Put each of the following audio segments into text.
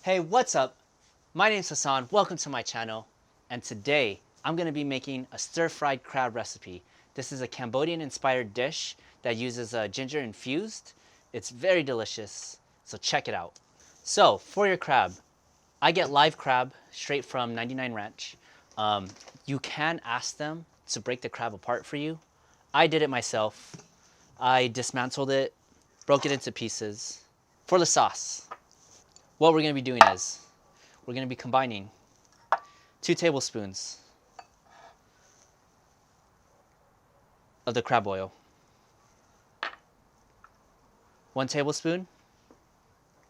Hey, what's up? My name's Hassan, welcome to my channel, and today I'm going to be making a stir-fried crab recipe. This is a Cambodian inspired dish that uses ginger infused. It's very delicious, so check it out. So, for your crab, I get live crab straight from 99 Ranch. You can ask them to break the crab apart for you. I did it myself. I dismantled it, broke it into pieces. For the sauce, what we're going to be doing is we're going to be combining 2 tablespoons of the crab oil, 1 tablespoon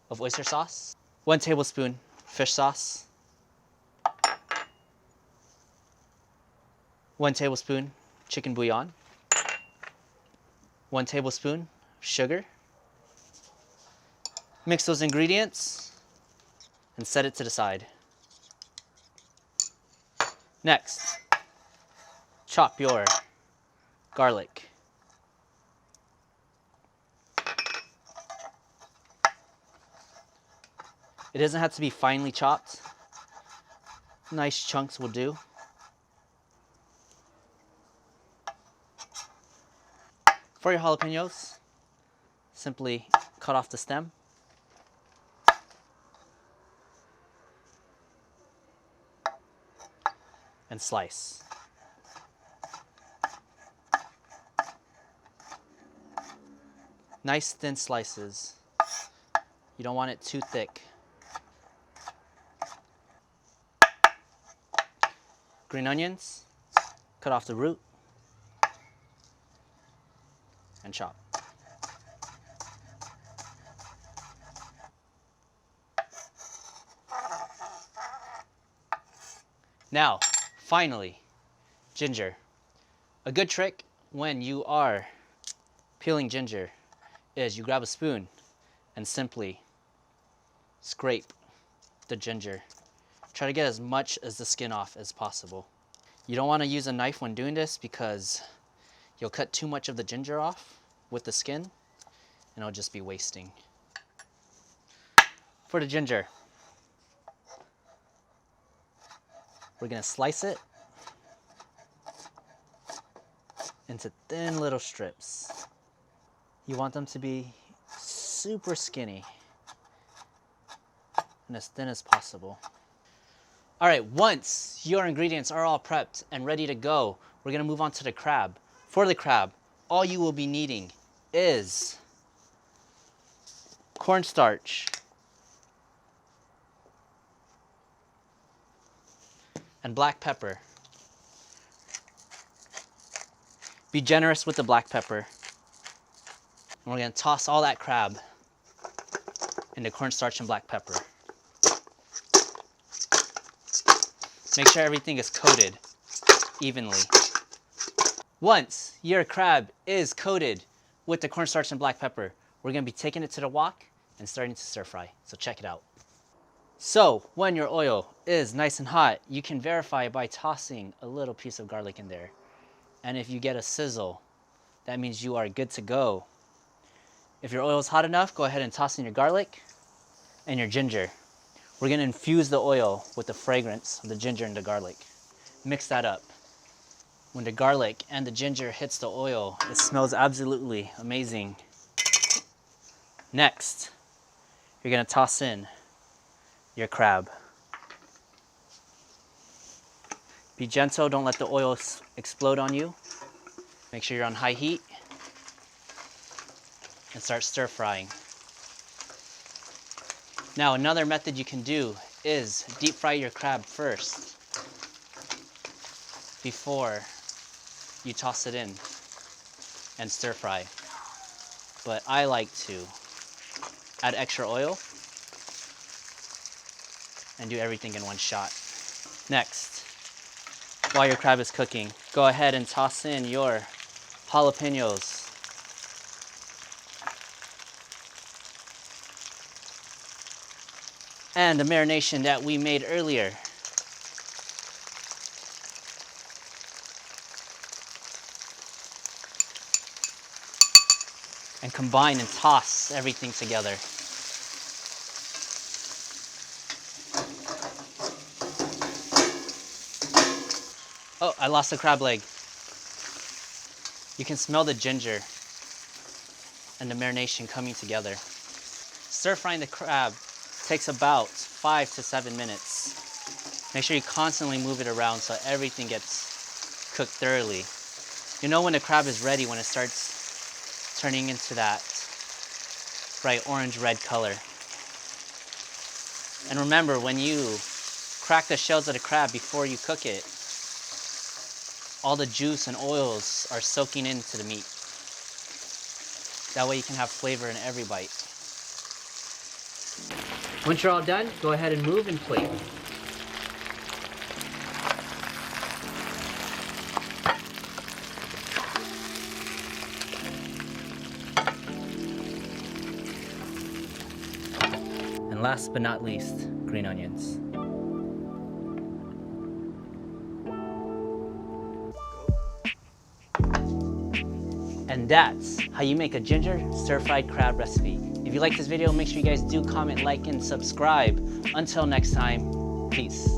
of oyster sauce, 1 tablespoon fish sauce, 1 tablespoon chicken bouillon, 1 tablespoon sugar. Mix those ingredients and set it to the side. Next, chop your garlic. It doesn't have to be finely chopped. Nice chunks will do. For your jalapenos, simply cut off the stem. And slice. Nice thin slices. You don't want it too thick. Green onions, cut off the root and chop. Now, finally, ginger. A good trick when you are peeling ginger is you grab a spoon and simply scrape the ginger. Try to get as much as the skin off as possible. You don't want to use a knife when doing this because you'll cut too much of the ginger off with the skin and it'll just be wasting. For the ginger, we're going to slice it into thin little strips. You want them to be super skinny and as thin as possible. All right, once your ingredients are all prepped and ready to go, we're gonna move on to the crab. For the crab, all you will be needing is cornstarch and black pepper. Be generous with the black pepper. And we're gonna toss all that crab into cornstarch and black pepper. Make sure everything is coated evenly. Once your crab is coated with the cornstarch and black pepper, we're gonna be taking it to the wok and starting to stir fry, so check it out. So when your oil is nice and hot, you can verify by tossing a little piece of garlic in there. And if you get a sizzle, that means you are good to go. If your oil is hot enough, go ahead and toss in your garlic and your ginger. We're gonna infuse the oil with the fragrance of the ginger and the garlic. Mix that up. When the garlic and the ginger hits the oil, it smells absolutely amazing. Next, you're gonna toss in your crab. Be gentle, don't let the oil explode on you. Make sure you're on high heat and start stir frying. Now, another method you can do is deep fry your crab first before you toss it in and stir fry. But I like to add extra oil and do everything in one shot. Next, while your crab is cooking, go ahead and toss in your jalapenos. And the marination that we made earlier. And combine and toss everything together. Oh, I lost the crab leg. You can smell the ginger and the marination coming together. Stir frying the crab takes about 5 to 7 minutes. Make sure you constantly move it around so everything gets cooked thoroughly. You know when the crab is ready when it starts turning into that bright orange-red color. And remember, when you crack the shells of the crab before you cook it, all the juice and oils are soaking into the meat. That way you can have flavor in every bite. Once you're all done, go ahead and move and plate. And last but not least, green onions. And that's how you make a ginger stir-fried crab recipe. If you like this video, make sure you guys do comment, like, and subscribe. Until next time, peace.